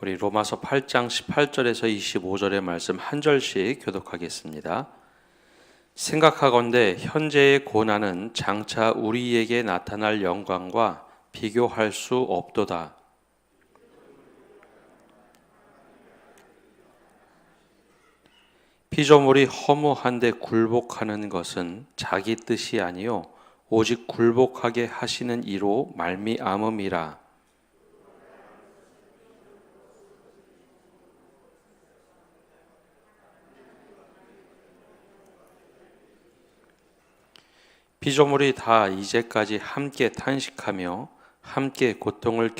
우리 로마서 8장 18절에서 25절의 말씀 한 절씩 교독하겠습니다. 생각하건대 현재의 고난은 장차 우리에게 나타날 영광과 비교할 수 없도다. 피조물이 허무한데 굴복하는 것은 자기 뜻이 아니요 오직 굴복하게 하시는 이로 말미암음이라. 피조물이 다 이제까지 함께 탄식하며 함께 고통을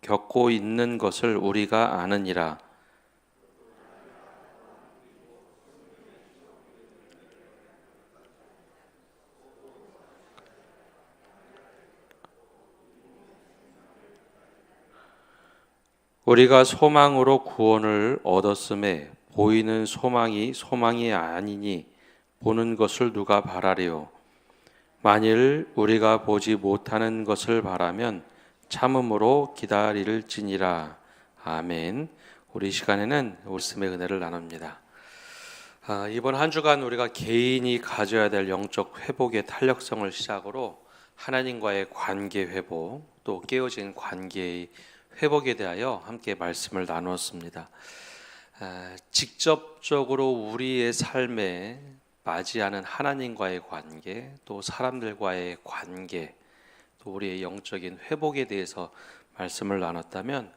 겪고 있는 것을 우리가 아느니라. 우리가 소망으로 구원을 얻었음에 보이는 소망이 아니니 보는 것을 누가 바라리요. 만일 우리가 보지 못하는 것을 바라면 참음으로 기다릴지니라. 아멘. 우리 시간에는 말씀의 은혜를 나눕니다. 이번 한 주간 우리가 개인이 가져야 될 영적 회복의 탄력성을 시작으로 하나님과의 관계 회복, 또 깨어진 관계의 회복에 대하여 함께 말씀을 나누었습니다. 직접적으로 우리의 삶에 맞이하는 하나님과의 관계, 또 사람들과의 관계, 또 우리의 영적인 회복에 대해서 말씀을 나눴다면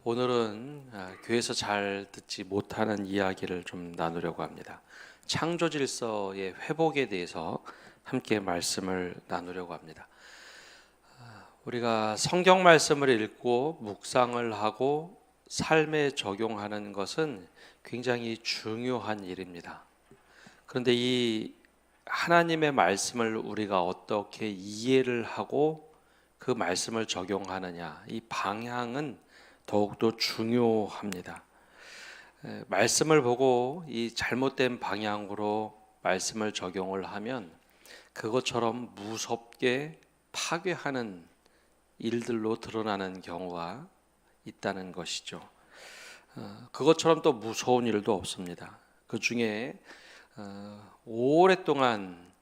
오늘은 교회에서 잘 듣지 못하는 이야기를 좀 나누려고 합니다. 창조 질서의 회복에 대해서 함께 말씀을 나누려고 합니다. 우리가 성경 말씀을 읽고 묵상을 하고 삶에 적용하는 것은 굉장히 중요한 일입니다. 그런데 이 하나님의 말씀을 우리가 어떻게 이해를 하고 그 말씀을 적용하느냐, 이 방향은 더욱더 중요합니다. 말씀을 보고 이 잘못된 방향으로 말씀을 적용을 하면 그것처럼 무섭게 파괴하는 일들로 드러나는 경우가 있다는 것이죠. 그것처럼 또 무서운 일도 없습니다. 그 중에 오랫동안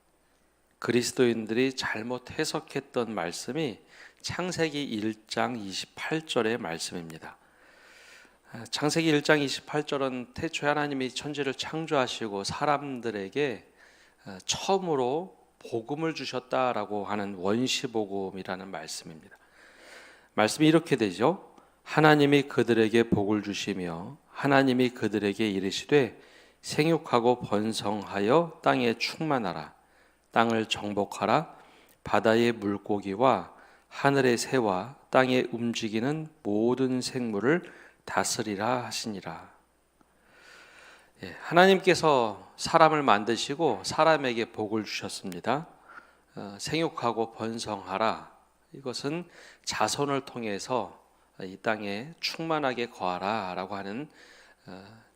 그리스도인들이 잘못 해석했던 말씀이 창세기 1장 28절의 말씀입니다. 창세기 1장 28절은 태초에 하나님이 천지를 창조하시고 사람들에게 처음으로 복음을 주셨다라고 하는 원시복음이라는 말씀입니다. 말씀이 이렇게 되죠. 하나님이 그들에게 복을 주시며 하나님이 그들에게 이르시되 생육하고 번성하여 땅에 충만하라. 땅을 정복하라. 바다의 물고기와 하늘의 새와 땅에 움직이는 모든 생물을 다스리라 하시니라. 하나님께서 사람을 만드시고 사람에게 복을 주셨습니다. 생육하고 번성하라. 이것은 자손을 통해서 이 땅에 충만하게 거하라 라고 하는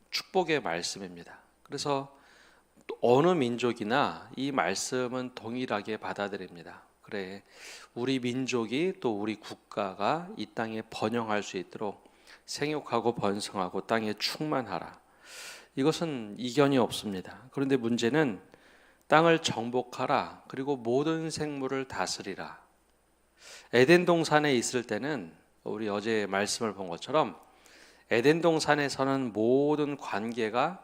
축복의 말씀입니다. 그래서 어느 민족이나 이 말씀은 동일하게 받아들입니다. 그래, 우리 민족이 또 우리 국가가 이 땅에 번영할 수 있도록 생육하고 번성하고 땅에 충만하라. 이것은 이견이 없습니다. 그런데 문제는 땅을 정복하라. 그리고 모든 생물을 다스리라. 에덴 동산에 있을 때는 우리 어제 말씀을 본 것처럼 에덴 동산에서는 모든 관계가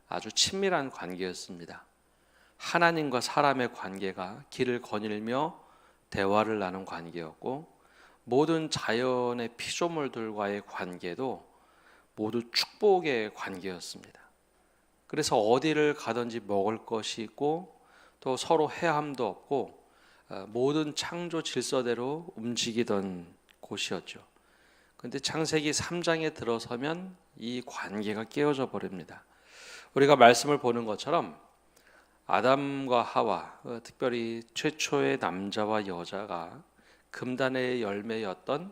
아주 친밀한 관계였습니다. 하나님과 사람의 관계가 길을 거닐며 대화를 나눈 관계였고 모든 자연의 피조물들과의 관계도 모두 축복의 관계였습니다. 그래서 어디를 가든지 먹을 것이 있고 또 서로 해함도 없고 모든 창조 질서대로 움직이던 곳이었죠. 그런데 창세기 3장에 들어서면 이 관계가 깨어져 버립니다. 우리가 말씀을 보는 것처럼 아담과 하와, 특별히 최초의 남자와 여자가 금단의 열매였던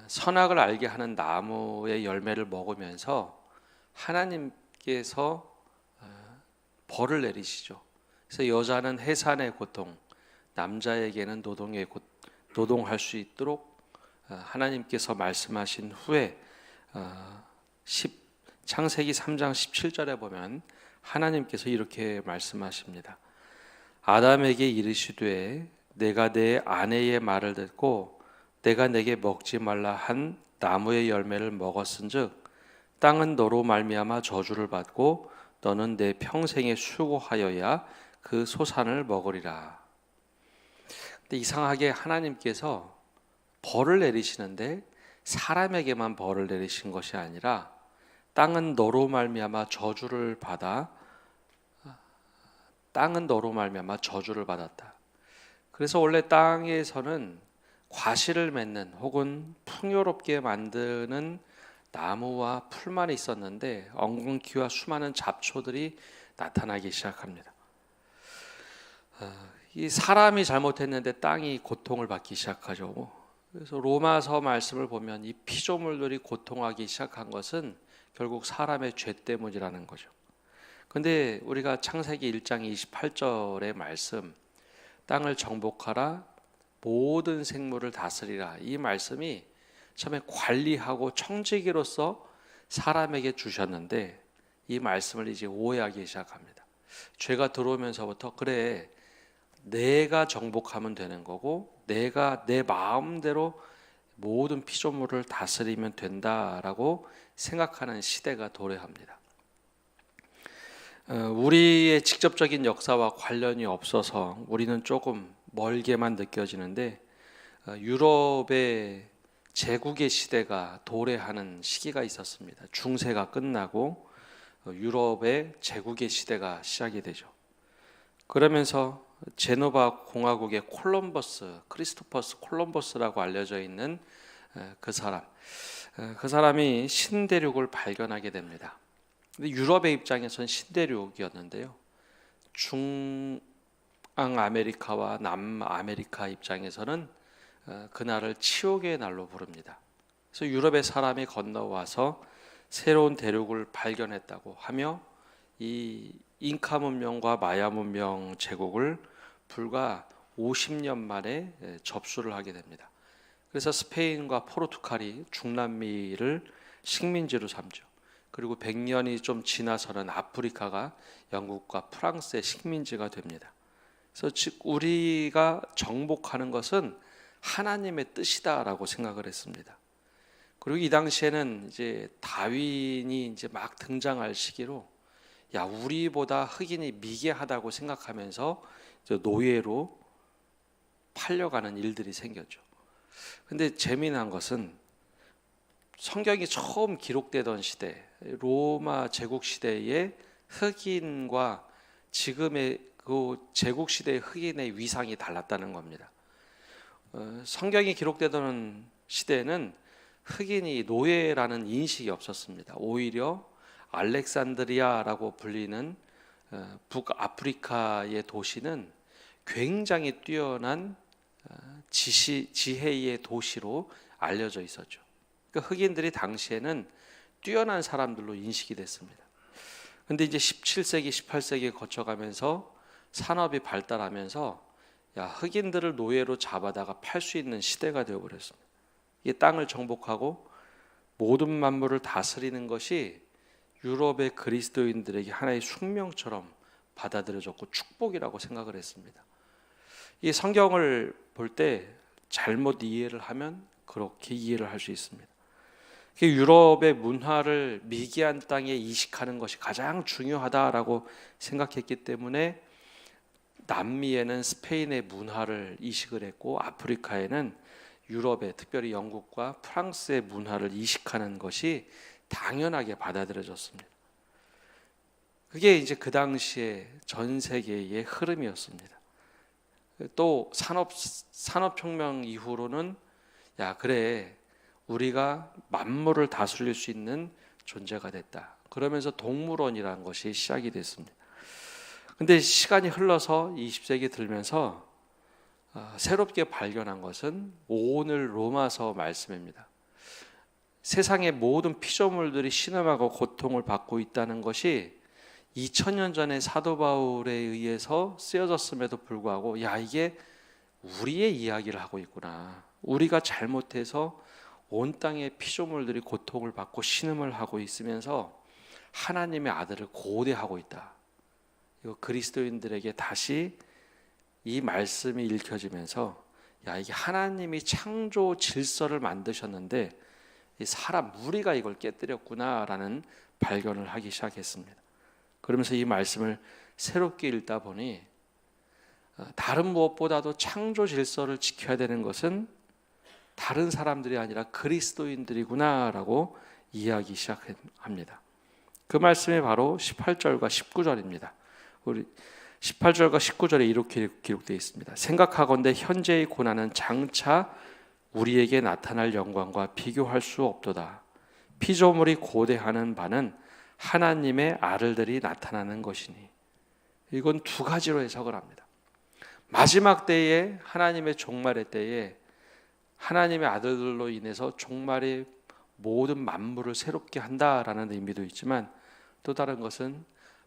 선악을 알게 하는 나무의 열매를 먹으면서 하나님께서 벌을 내리시죠. 그래서 여자는 해산의 고통, 남자에게는 노동할 수 있도록 하나님께서 말씀하신 후에 창세기 3장 17절에 보면 하나님께서 이렇게 말씀하십니다. 아담에게 이르시되 내가 내 아내의 말을 듣고 내가 내게 먹지 말라 한 나무의 열매를 먹었은즉 땅은 너로 말미암아 저주를 받고 너는 내 평생에 수고하여야 그 소산을 먹으리라. 근데 이상하게 하나님께서 벌을 내리시는데 사람에게만 벌을 내리신 것이 아니라 땅은 너로 말미암아 저주를 받았다. 그래서 원래 땅에서는 과실을 맺는 혹은 풍요롭게 만드는 나무와 풀만 있었는데 엉겅퀴와 수많은 잡초들이 나타나기 시작합니다. 이 사람이 잘못했는데 땅이 고통을 받기 시작하죠. 그래서 로마서 말씀을 보면 이 피조물들이 고통하기 시작한 것은 결국 사람의 죄 때문이라는 거죠. 근데 우리가 창세기 1장 28절의 말씀, 땅을 정복하라, 모든 생물을 다스리라, 이 말씀이 처음에 관리하고 청지기로서 사람에게 주셨는데 이 말씀을 이제 오해하기 시작합니다. 죄가 들어오면서부터 그래, 내가 정복하면 되는 거고 내가 내 마음대로 모든 피조물을 다스리면 된다라고 생각하는 시대가 도래합니다. 우리의 직접적인 역사와 관련이 없어서 우리는 조금 멀게만 느껴지는데 유럽의 제국의 시대가 도래하는 시기가 있었습니다. 중세가 끝나고 유럽의 제국의 시대가 시작이 되죠. 그러면서 제노바 공화국의 크리스토퍼스 콜럼버스라고 알려져 있는 그 사람이 신대륙을 발견하게 됩니다. 근데 유럽의 입장에서는 신대륙이었는데요. 중앙 아메리카와 남아메리카 입장에서는 그날을 치욕의 날로 부릅니다. 그래서 유럽의 사람이 건너와서 새로운 대륙을 발견했다고 하며 이 잉카 문명과 마야 문명 제국을 불과 50년 만에 접수를 하게 됩니다. 그래서 스페인과 포르투갈이 중남미를 식민지로 삼죠. 그리고 100년이 좀 지나서는 아프리카가 영국과 프랑스의 식민지가 됩니다. 그래서 즉 우리가 정복하는 것은 하나님의 뜻이다라고 생각을 했습니다. 그리고 이 당시에는 이제 다윈이 이제 막 등장할 시기로 야, 우리보다 흑인이 미개하다고 생각하면서 노예로 팔려가는 일들이 생겼죠. 근데 재미난 것은 성경이 처음 기록되던 시대, 로마 제국 시대의 흑인과 지금의 그 제국 시대의 흑인의 위상이 달랐다는 겁니다. 성경이 기록되던 시대에는 흑인이 노예라는 인식이 없었습니다. 오히려 알렉산드리아라고 불리는 북아프리카의 도시는 굉장히 뛰어난 지혜의 도시로 알려져 있었죠. 그러니까 흑인들이 당시에는 뛰어난 사람들로 인식이 됐습니다. 그런데 이제 17세기, 18세기에 거쳐가면서 산업이 발달하면서 흑인들을 노예로 잡아다가 팔 수 있는 시대가 되어버렸습니다. 이 땅을 정복하고 모든 만물을 다스리는 것이 유럽의 그리스도인들에게 하나의 숙명처럼 받아들여졌고 축복이라고 생각을 했습니다. 이 성경을 볼 때 잘못 이해를 하면 그렇게 이해를 할 수 있습니다. 유럽의 문화를 미개한 땅에 이식하는 것이 가장 중요하다라고 생각했기 때문에 남미에는 스페인의 문화를 이식을 했고 아프리카에는 유럽의 특별히 영국과 프랑스의 문화를 이식하는 것이 당연하게 받아들여졌습니다. 그게 이제 그 당시에 전 세계의 흐름이었습니다. 또 산업혁명 이후로는 그래, 우리가 만물을 다스릴 수 있는 존재가 됐다. 그러면서 동물원이라는 것이 시작이 됐습니다. 근데 시간이 흘러서 20세기 들면서 새롭게 발견한 것은 오늘 로마서 말씀입니다. 세상의 모든 피조물들이 신음하고 고통을 받고 있다는 것이 2000년 전에 사도 바울에 의해서 쓰여졌음에도 불구하고 이게 우리의 이야기를 하고 있구나. 우리가 잘못해서 온 땅의 피조물들이 고통을 받고 신음을 하고 있으면서 하나님의 아들을 고대하고 있다. 이거 그리스도인들에게 다시 이 말씀이 읽혀지면서 야, 이게 하나님이 창조 질서를 만드셨는데 이 사람 무리가 이걸 깨뜨렸구나라는 발견을 하기 시작했습니다. 그러면서 이 말씀을 새롭게 읽다 보니 다른 무엇보다도 창조 질서를 지켜야 되는 것은 다른 사람들이 아니라 그리스도인들이구나라고 이해하기 시작합니다. 그 말씀이 바로 18절과 19절입니다. 우리 18절과 19절에 이렇게 기록되어 있습니다. 생각하건대 현재의 고난은 장차 우리에게 나타날 영광과 비교할 수 없도다. 피조물이 고대하는 바는 하나님의 아들들이 나타나는 것이니. 이건 두 가지로 해석을 합니다. 마지막 때에 하나님의 종말의 때에 하나님의 아들들로 인해서 종말의 모든 만물을 새롭게 한다라는 의미도 있지만 또 다른 것은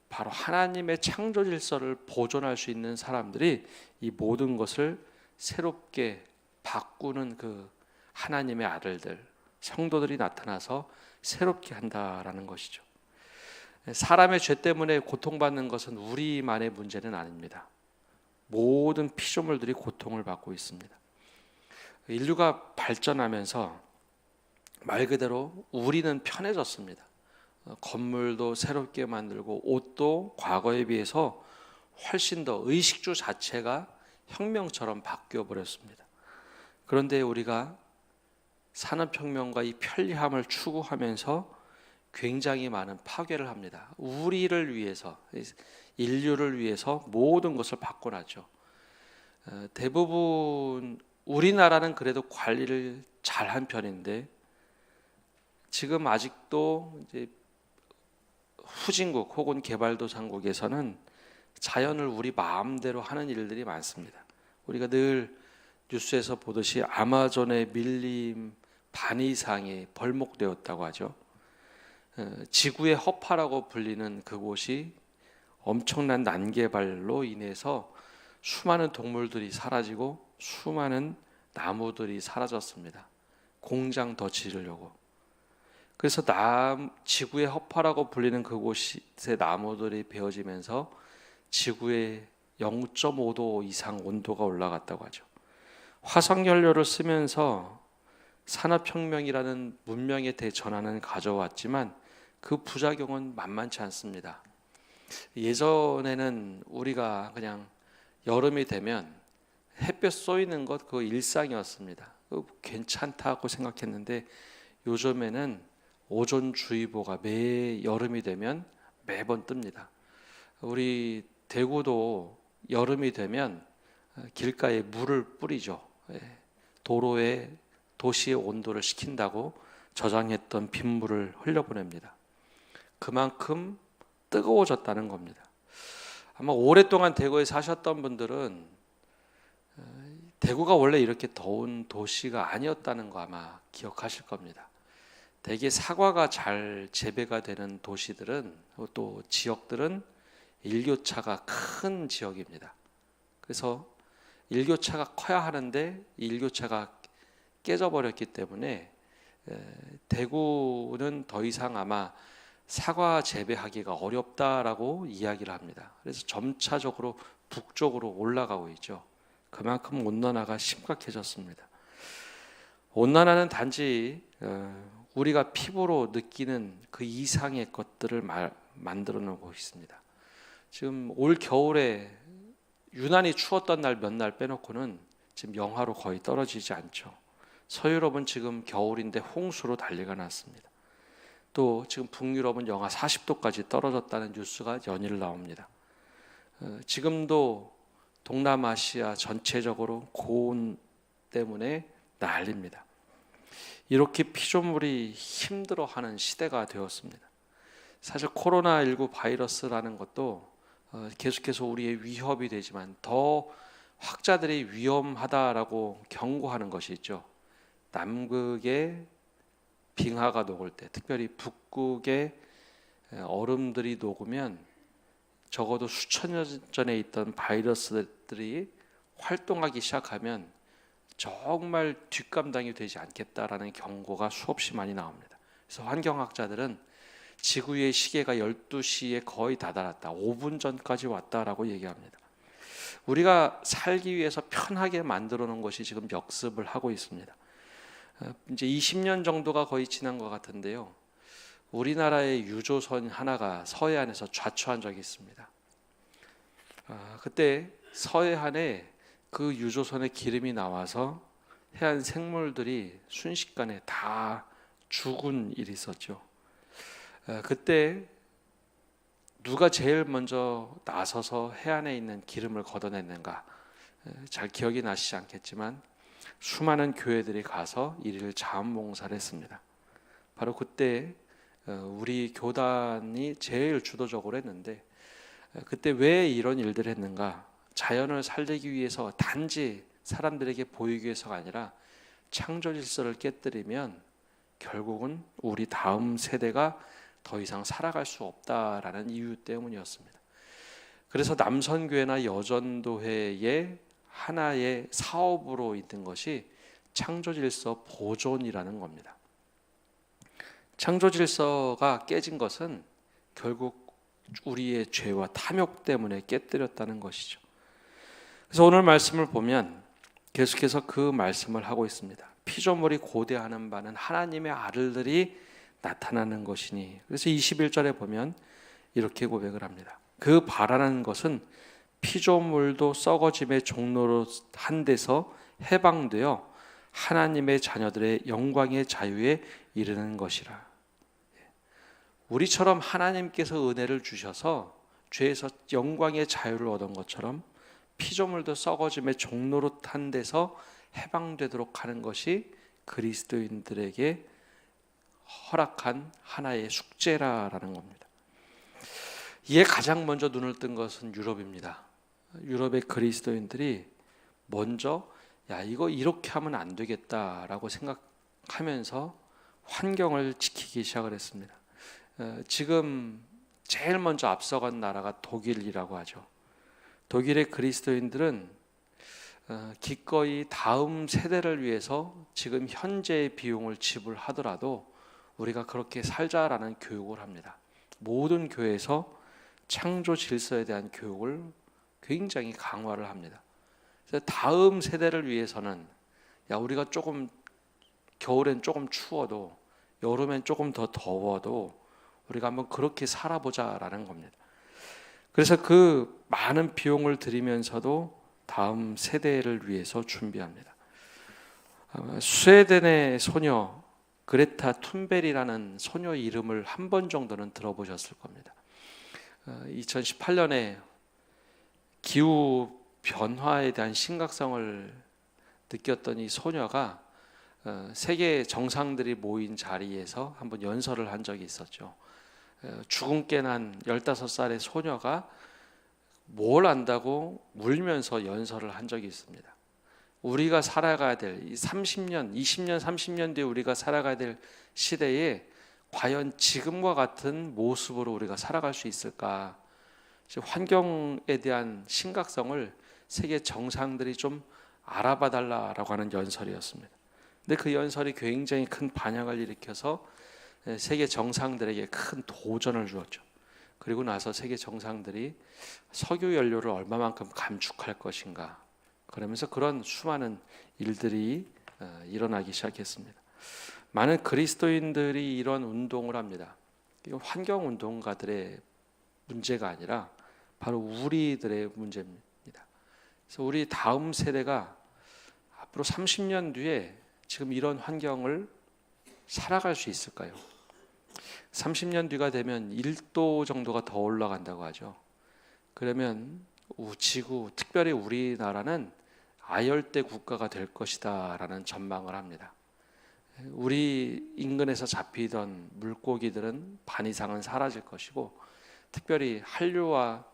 바로 하나님의 창조 질서를 보존할 수 있는 사람들이 이 모든 것을 새롭게 바꾸는 그 하나님의 아들들, 성도들이 나타나서 새롭게 한다라는 것이죠. 사람의 죄 때문에 고통받는 것은 우리만의 문제는 아닙니다. 모든 피조물들이 고통을 받고 있습니다. 인류가 발전하면서 말 그대로 우리는 편해졌습니다. 건물도 새롭게 만들고 옷도 과거에 비해서 훨씬 더 의식주 자체가 혁명처럼 바뀌어 버렸습니다. 그런데 우리가 산업혁명과 이 편리함을 추구하면서 굉장히 많은 파괴를 합니다. 우리를 위해서, 인류를 위해서 모든 것을 바꿔놨죠. 대부분 우리나라는 그래도 관리를 잘한 편인데 지금 아직도 이제 후진국 혹은 개발도상국에서는 자연을 우리 마음대로 하는 일들이 많습니다. 우리가 늘 뉴스에서 보듯이 아마존의 밀림 반 이상이 벌목되었다고 하죠. 지구의 허파라고 불리는 그곳이 엄청난 난개발로 인해서 수많은 동물들이 사라지고 수많은 나무들이 사라졌습니다. 공장 더 지으려고. 그래서 지구의 허파라고 불리는 그곳의 나무들이 베어지면서 지구의 0.5도 이상 온도가 올라갔다고 하죠. 화석연료를 쓰면서 산업혁명이라는 문명의 대전환은 가져왔지만 그 부작용은 만만치 않습니다. 예전에는 우리가 그냥 여름이 되면 햇볕 쏘이는 것 그거 일상이었습니다. 괜찮다고 생각했는데 요즘에는 오존주의보가 매 여름이 되면 매번 뜹니다. 우리 대구도 여름이 되면 길가에 물을 뿌리죠. 도로에 도시의 온도를 식힌다고 저장했던 빗물을 흘려보냅니다. 그만큼 뜨거워졌다는 겁니다. 아마 오랫동안 대구에 사셨던 분들은 대구가 원래 이렇게 더운 도시가 아니었다는 거 아마 기억하실 겁니다. 대개 사과가 잘 재배가 되는 도시들은 또 지역들은 일교차가 큰 지역입니다. 그래서 일교차가 커야 하는데 일교차가 깨져버렸기 때문에 대구는 더 이상 아마 사과 재배하기가 어렵다라고 이야기를 합니다. 그래서 점차적으로 북쪽으로 올라가고 있죠. 그만큼 온난화가 심각해졌습니다. 온난화는 단지 우리가 피부로 느끼는 그 이상의 것들을 만들어 놓고 있습니다. 지금 올 겨울에 유난히 추웠던 날 몇 날 빼놓고는 지금 영하로 거의 떨어지지 않죠. 서유럽은 지금 겨울인데 홍수로 난리가 났습니다. 또 지금 북유럽은 영하 40도까지 떨어졌다는 뉴스가 연일 나옵니다. 지금도 동남아시아 전체적으로 고온 때문에 난립니다. 이렇게 피조물이 힘들어하는 시대가 되었습니다. 사실 코로나19 바이러스라는 것도 계속해서 우리의 위협이 되지만 더 학자들이 위험하다라고 경고하는 것이 있죠. 남극의 빙하가 녹을 때, 특별히 북극의 얼음들이 녹으면 적어도 수천 년 전에 있던 바이러스들이 활동하기 시작하면 정말 뒷감당이 되지 않겠다라는 경고가 수없이 많이 나옵니다. 그래서 환경학자들은 지구의 시계가 12시에 거의 다다랐다, 5분 전까지 왔다라고 얘기합니다. 우리가 살기 위해서 편하게 만들어 놓은 것이 지금 역습을 하고 있습니다. 이제 20년 정도가 거의 지난 것 같은데요. 우리나라의 유조선 하나가 서해안에서 좌초한 적이 있습니다. 그때 서해안에 그 유조선의 기름이 나와서 해안 생물들이 순식간에 다 죽은 일이 있었죠. 그때 누가 제일 먼저 나서서 해안에 있는 기름을 걷어냈는가, 잘 기억이 나시지 않겠지만 수많은 교회들이 가서 이 일을 자원봉사를 했습니다. 바로 그때 우리 교단이 제일 주도적으로 했는데, 그때 왜 이런 일들을 했는가? 자연을 살리기 위해서, 단지 사람들에게 보이기 위해서가 아니라 창조 질서를 깨뜨리면 결국은 우리 다음 세대가 더 이상 살아갈 수 없다라는 이유 때문이었습니다. 그래서 남선교회나 여전도회의 하나의 사업으로 있는 것이 창조질서 보존이라는 겁니다. 창조질서가 깨진 것은 결국 우리의 죄와 탐욕 때문에 깨뜨렸다는 것이죠. 그래서 오늘 말씀을 보면 계속해서 그 말씀을 하고 있습니다. 피조물이 고대하는 바는 하나님의 아들들이 나타나는 것이니. 그래서 21절에 보면 이렇게 고백을 합니다. 그 바라는 것은 피조물도 썩어짐의 종로로 한 데서 해방되어 하나님의 자녀들의 영광의 자유에 이르는 것이라. 우리처럼 하나님께서 은혜를 주셔서 죄에서 영광의 자유를 얻은 것처럼 피조물도 썩어짐의 종로로 한 데서 해방되도록 하는 것이 그리스도인들에게 허락한 하나의 숙제라는 겁니다. 이에 가장 먼저 눈을 뜬 것은 유럽입니다. 유럽의 그리스도인들이 먼저 이거 이렇게 하면 안 되겠다라고 생각하면서 환경을 지키기 시작을 했습니다. 지금 제일 먼저 앞서간 나라가 독일이라고 하죠. 독일의 그리스도인들은 기꺼이 다음 세대를 위해서 지금 현재의 비용을 지불하더라도 우리가 그렇게 살자라는 교육을 합니다. 모든 교회에서 창조 질서에 대한 교육을 굉장히 강화를 합니다. 그래서 다음 세대를 위해서는 우리가 조금 겨울엔 조금 추워도 여름엔 조금 더 더워도 우리가 한번 그렇게 살아보자라는 겁니다. 그래서 그 많은 비용을 들이면서도 다음 세대를 위해서 준비합니다. 스웨덴의 소녀 그레타 툰베리라는 소녀 이름을 한 번 정도는 들어보셨을 겁니다. 2018년에 기후 변화에 대한 심각성을 느꼈던 이 소녀가 세계 정상들이 모인 자리에서 한번 연설을 한 적이 있었죠. 주근깨 난 15살의 소녀가 뭘 안다고 울면서 연설을 한 적이 있습니다. 우리가 살아가야 될 30년, 20년, 30년 뒤에 우리가 살아가야 될 시대에 과연 지금과 같은 모습으로 우리가 살아갈 수 있을까? 환경에 대한 심각성을 세계 정상들이 좀 알아봐 달라라고 하는 연설이었습니다. 근데 그 연설이 굉장히 큰 반향을 일으켜서 세계 정상들에게 큰 도전을 주었죠. 그리고 나서 세계 정상들이 석유 연료를 얼마만큼 감축할 것인가, 그러면서 그런 수많은 일들이 일어나기 시작했습니다. 많은 그리스도인들이 이런 운동을 합니다. 이건 환경 운동가들의 문제가 아니라 바로 우리들의 문제입니다. 그래서 우리 다음 세대가 앞으로 30년 뒤에 지금 이런 환경을 살아갈 수 있을까요? 30년 뒤가 되면 1도 정도가 더 올라간다고 하죠. 그러면 지구, 특별히 우리나라는 아열대 국가가 될 것이다 라는 전망을 합니다. 우리 인근에서 잡히던 물고기들은 반 이상은 사라질 것이고, 특별히 한류와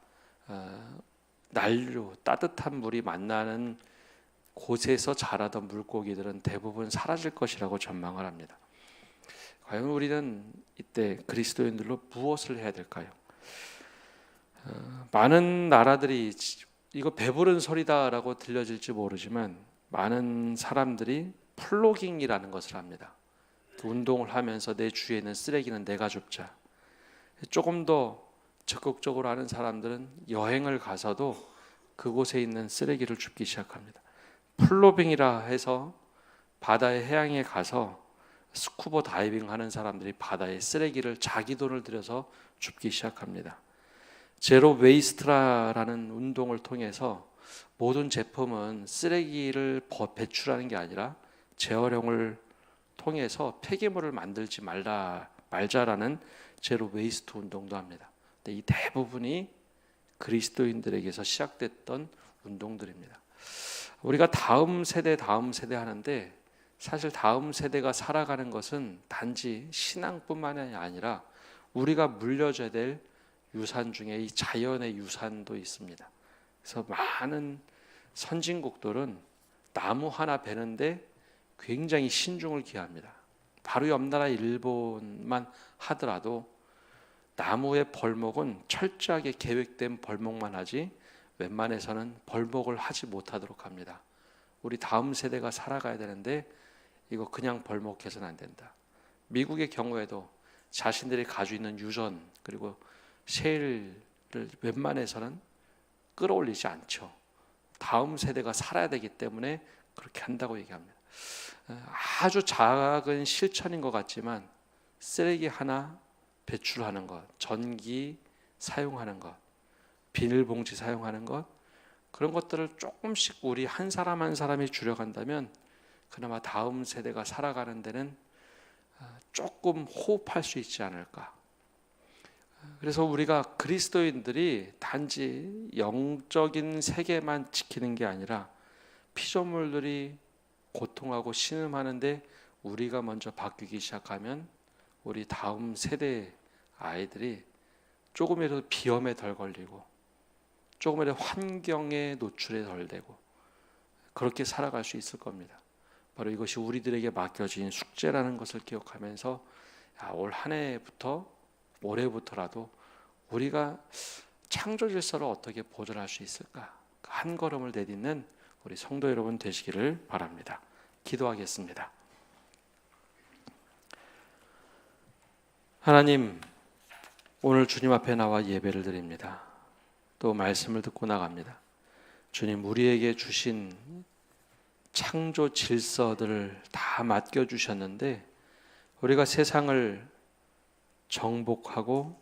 난류, 따뜻한 물이 만나는 곳에서 자라던 물고기들은 대부분 사라질 것이라고 전망을 합니다. 과연 우리는 이때 그리스도인들로 무엇을 해야 될까요? 많은 나라들이 이거 배부른 소리다라고 들려질지 모르지만 많은 사람들이 플로깅이라는 것을 합니다. 그 운동을 하면서 내 주위에 있는 쓰레기는 내가 줍자. 조금 더 적극적으로 하는 사람들은 여행을 가서도 그곳에 있는 쓰레기를 줍기 시작합니다. 플로깅이라 해서 바다의 해양에 가서 스쿠버 다이빙 하는 사람들이 바다에 쓰레기를 자기 돈을 들여서 줍기 시작합니다. 제로 웨이스트라는 운동을 통해서 모든 제품은 쓰레기를 배출하는 게 아니라 재활용을 통해서 폐기물을 만들지 말자라는 제로 웨이스트 운동도 합니다. 근데 이 대부분이 그리스도인들에게서 시작됐던 운동들입니다. 우리가 다음 세대 하는데 사실 다음 세대가 살아가는 것은 단지 신앙뿐만이 아니라 우리가 물려줘야 될 유산 중에 이 자연의 유산도 있습니다. 그래서 많은 선진국들은 나무 하나 베는데 굉장히 신중을 기합니다. 바로 옆 나라 일본만 하더라도 나무의 벌목은 철저하게 계획된 벌목만 하지 웬만해서는 벌목을 하지 못하도록 합니다. 우리 다음 세대가 살아가야 되는데 이거 그냥 벌목해서는 안 된다. 미국의 경우에도 자신들이 가지고 있는 유전 그리고 셰일을 웬만해서는 끌어올리지 않죠. 다음 세대가 살아야 되기 때문에 그렇게 한다고 얘기합니다. 아주 작은 실천인 것 같지만 쓰레기 하나 배출하는 것, 전기 사용하는 것, 비닐봉지 사용하는 것, 그런 것들을 조금씩 우리 한 사람 한 사람이 줄여간다면 그나마 다음 세대가 살아가는 데는 조금 호흡할 수 있지 않을까. 그래서 우리가 그리스도인들이 단지 영적인 세계만 지키는 게 아니라 피조물들이 고통하고 신음하는데 우리가 먼저 바뀌기 시작하면 우리 다음 세대 아이들이 조금이라도 비염에 덜 걸리고 조금이라도 환경에 노출에 덜 되고 그렇게 살아갈 수 있을 겁니다. 바로 이것이 우리들에게 맡겨진 숙제라는 것을 기억하면서 올 한 해부터 올해부터라도 우리가 창조 질서를 어떻게 보존할 수 있을까? 한 걸음을 내딛는 우리 성도 여러분 되시기를 바랍니다. 기도하겠습니다. 하나님, 오늘 주님 앞에 나와 예배를 드립니다. 또 말씀을 듣고 나갑니다. 주님, 우리에게 주신 창조 질서들을 다 맡겨주셨는데 우리가 세상을 정복하고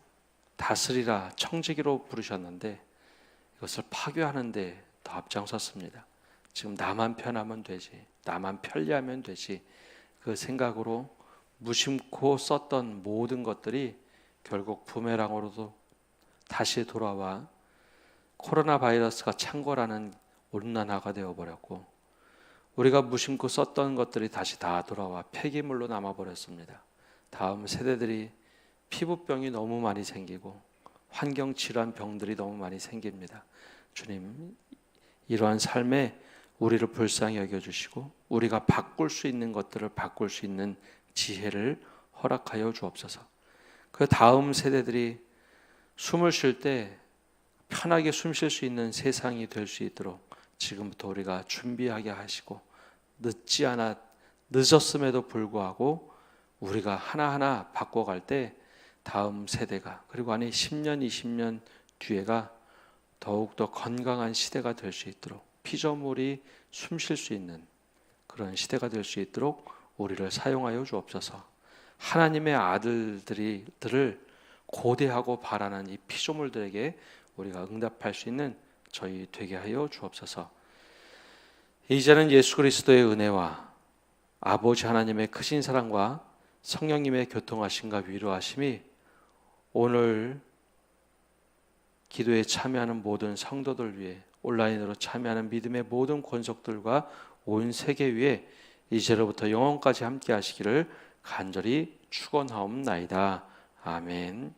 다스리라 청지기로 부르셨는데 이것을 파괴하는데 더 앞장섰습니다. 지금 나만 편하면 되지, 나만 편리하면 되지, 그 생각으로 무심코 썼던 모든 것들이 결국 부메랑으로도 다시 돌아와 코로나 바이러스가 창궐하는 온난화가 되어버렸고 우리가 무심코 썼던 것들이 다시 다 돌아와 폐기물로 남아버렸습니다. 다음 세대들이 피부병이 너무 많이 생기고 환경질환 병들이 너무 많이 생깁니다. 주님, 이러한 삶에 우리를 불쌍히 여겨주시고 우리가 바꿀 수 있는 것들을 바꿀 수 있는 지혜를 허락하여 주옵소서. 그 다음 세대들이 숨을 쉴 때 편하게 숨 쉴 수 있는 세상이 될 수 있도록 지금부터 우리가 준비하게 하시고 늦었음에도 불구하고 우리가 하나하나 바꿔갈 때 다음 세대가 그리고 10년, 20년 뒤에가 더욱더 건강한 시대가 될 수 있도록 피조물이 숨 쉴 수 있는 그런 시대가 될 수 있도록 우리를 사용하여 주옵소서. 하나님의 아들들을 고대하고 바라는 이 피조물들에게 우리가 응답할 수 있는 저희 되게 하여 주옵소서. 이제는 예수 그리스도의 은혜와 아버지 하나님의 크신 사랑과 성령님의 교통하심과 위로하심이 오늘 기도에 참여하는 모든 성도들 위해 온라인으로 참여하는 믿음의 모든 권속들과 온 세계 위에 이제로부터 영원까지 함께 하시기를 간절히 축원하옵나이다. 아멘.